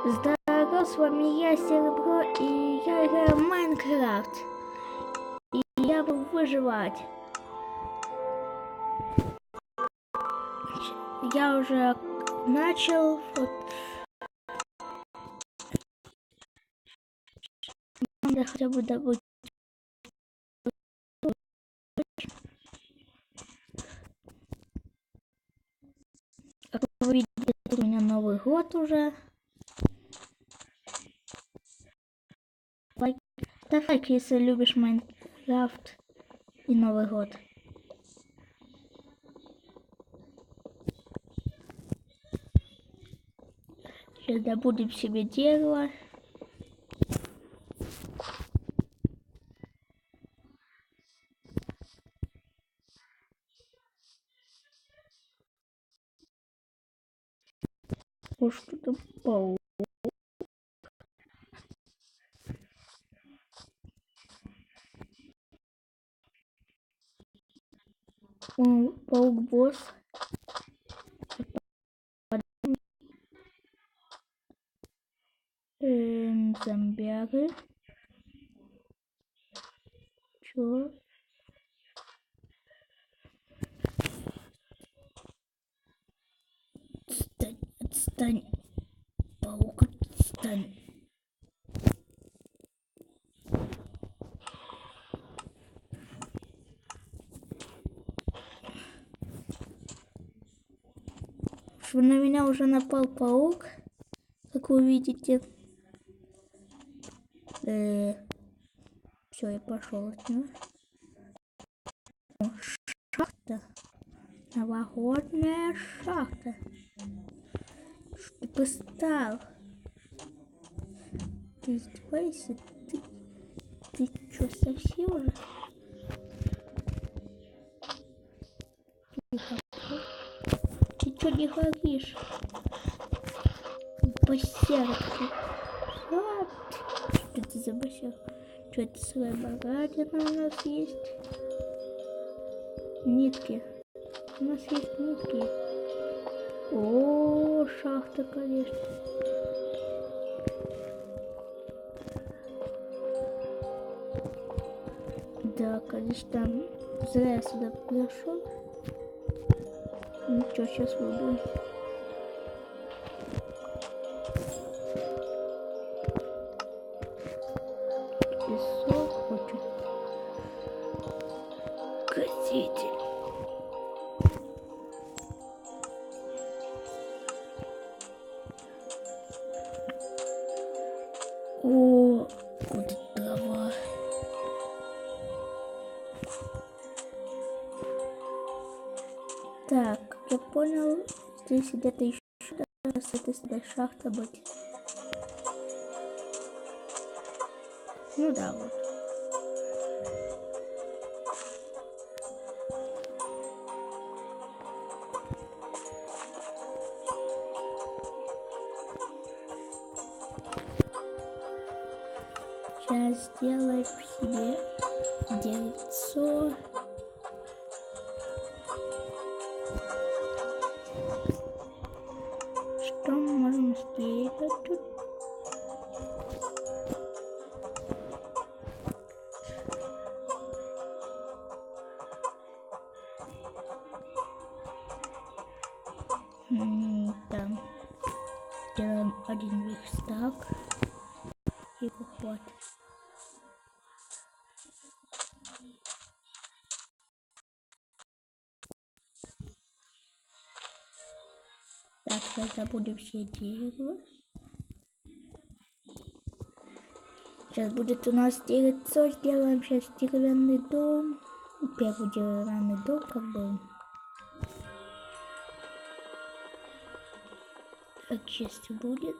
Здорово, с вами я, Серебро, и я играю в Майнкрафт. И я буду выживать. Я уже начал. Вот. Надо хотя бы добыть. Как вы видите, у меня Новый год уже. Давай, если любишь Майнкрафт и Новый год. Сейчас добудем себе дерево. О, что-то паук. Паук-босс. Зомбяры. Чё? Отстань, отстань. Паук, отстань. На меня уже напал паук, как вы видите. Все, я пошел от него. Шахта. Новогодняя шахта. Что ты стал? Ты издеваешься? Ты что, совсем уже? Ты что не говоришь? Босярка. Что это за босярка? Что это своя богатина у нас есть? Нитки. У нас есть нитки. О, шахта, конечно. Да, конечно, зря я сюда пришел. Ну что, сейчас выберу. Песок хочу. Гаситель. О, вот трава. Так, я понял, здесь где-то еще с этой стороны шахта будет. Ну да, вот. Сейчас сделаем себе деревцо. Что мы можем сделать тут? Там делаем один верстак. Его хватит. Так, сейчас забудем все дерево. Сейчас будет у нас деревцо. Сделаем сейчас деревянный дом. Первый деревянный дом, как бы. Честь будет.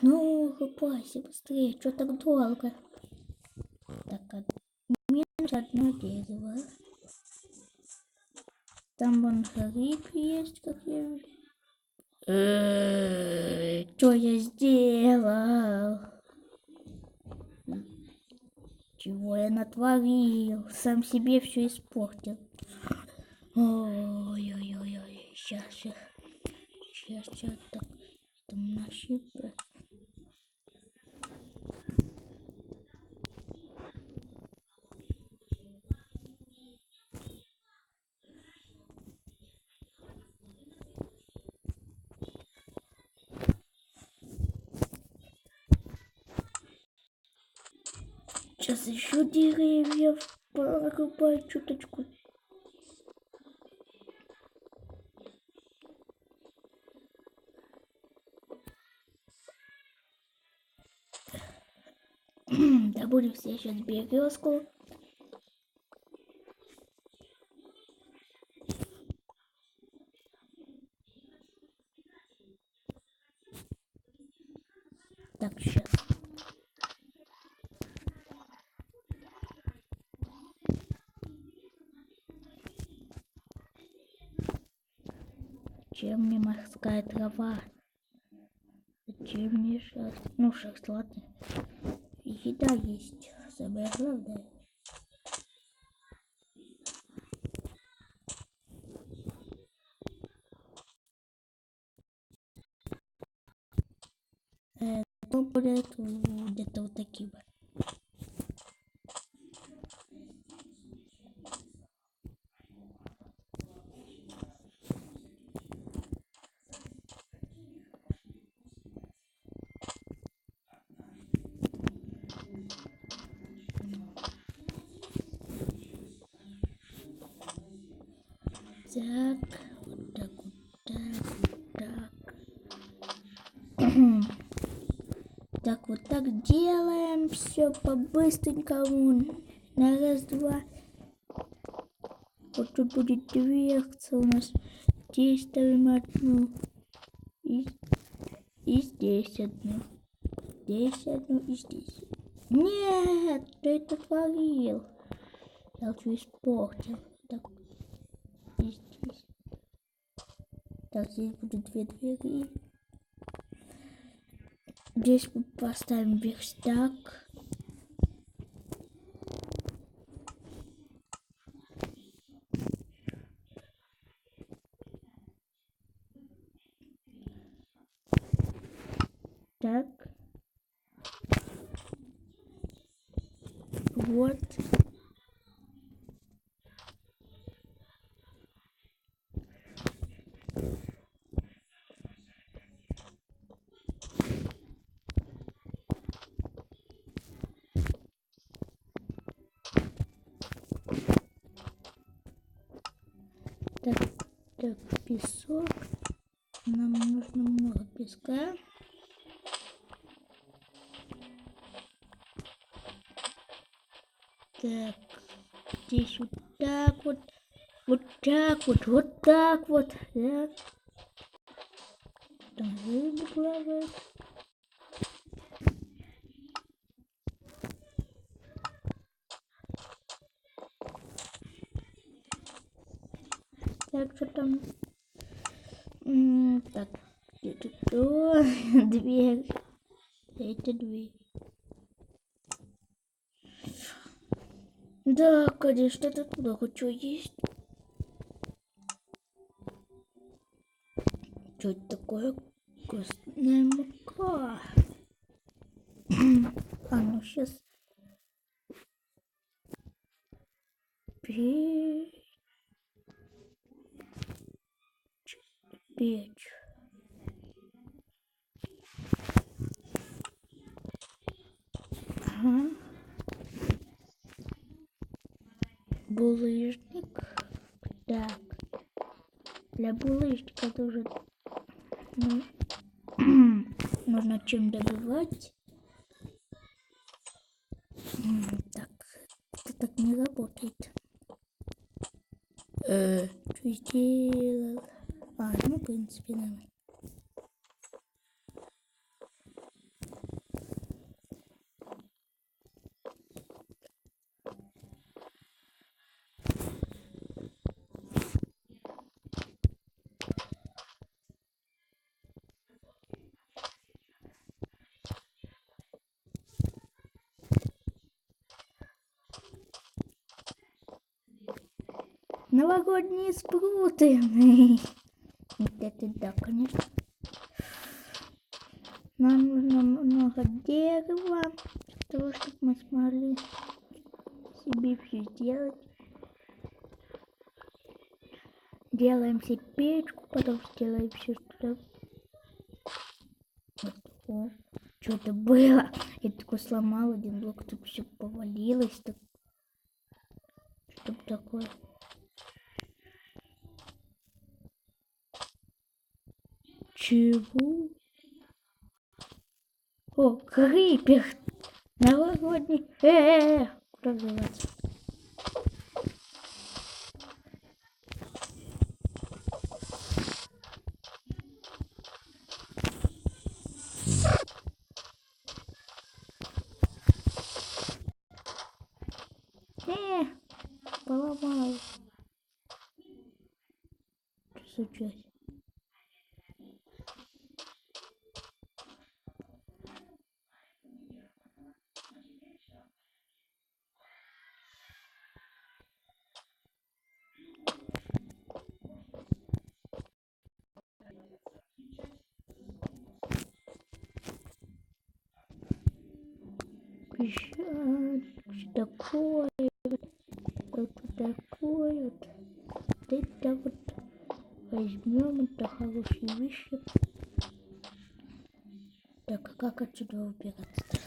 Ну, рубайся быстрее, что так долго? Так, минус одно дерево. Там вон гриб есть, как я вижу. Что я сделал? Чего я натворил? Сам себе все испортил. Ой-ой-ой-ой, сейчас так. там наші. Сейчас еще деревьев порубать чуточку. Добудем все сейчас березку. Так, сейчас. Чем мне морская трава? Зачем мне шерсть? Ну, шерсть, ладно. Еда есть. Самое главное. Ну, будет где-то вот такие вот. Так, вот так, вот так, вот так. Так, вот так делаем все по-быстренькому. На раз, два. Вот тут будет дверца у нас. Здесь ставим одну. И здесь одну. Здесь одну и здесь. Нет, ты это творил. Я все испортил. Так, и здесь. Так, здесь будут две двери. Здесь мы поставим верстак. Так. Вот. Так, песок. Нам нужно много песка. Так, здесь вот так вот. Вот так вот, вот так вот. Так. Там рыба плавает. Так, что там? Так, где-то дверь. Это дверь. Да, конечно, тут много чего есть. Что это такое? Вкусная мука. А ну сейчас печь. Ага. Булыжник. Так. Для булыжника тоже нужно чем добывать. Так, это так не работает. Что сделал? Ну, в принципе, нормально. Новогодние спруты. Это да, конечно. Нам нужно много дерева, для того, чтобы мы смогли себе все сделать. Делаем себе печку, потом сделаем все, что... Вот. Что это было? Я такой сломал один блок, тут все повалилось. Так... Что такое? Чего? О, крипер! Новогодний! Куда взрываться? Поломал. Что случилось? Что такое? Вот такое вот. Это вот возьмем, это хорошие вещи. Так, а как отсюда убираться-то?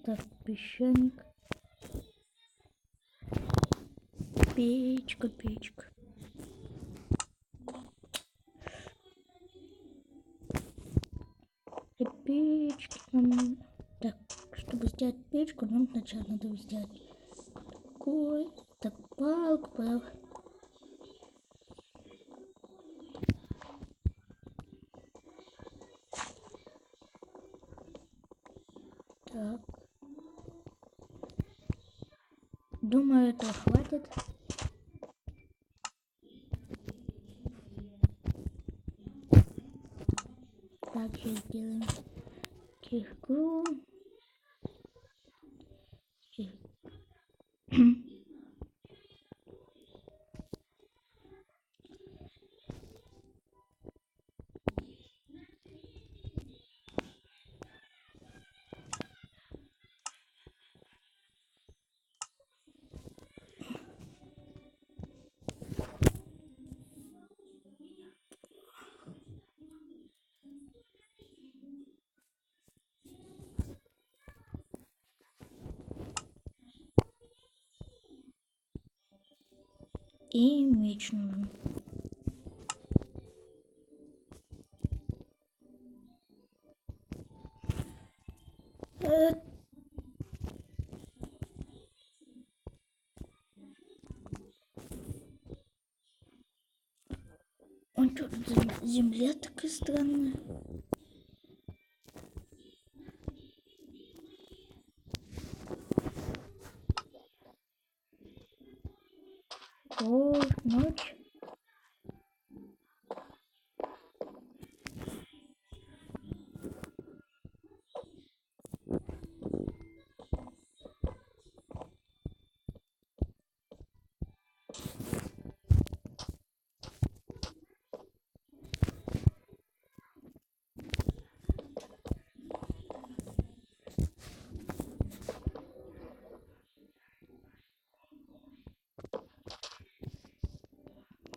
Так, песчаник. Печка, печка. И печки нам... Так, чтобы сделать печку, нам сначала надо сделать такой, так, палку, потом... Так. Думаю, этого хватит. Так, сейчас сделаем кирку. И меч нужен. Он что, земля такая странная. О, ночь.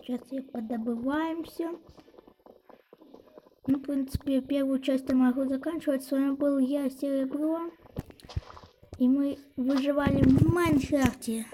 Сейчас их подобываем все. Ну, в принципе, первую часть я могу заканчивать. С вами был я, Серебро. И мы выживали в Майнкрафте.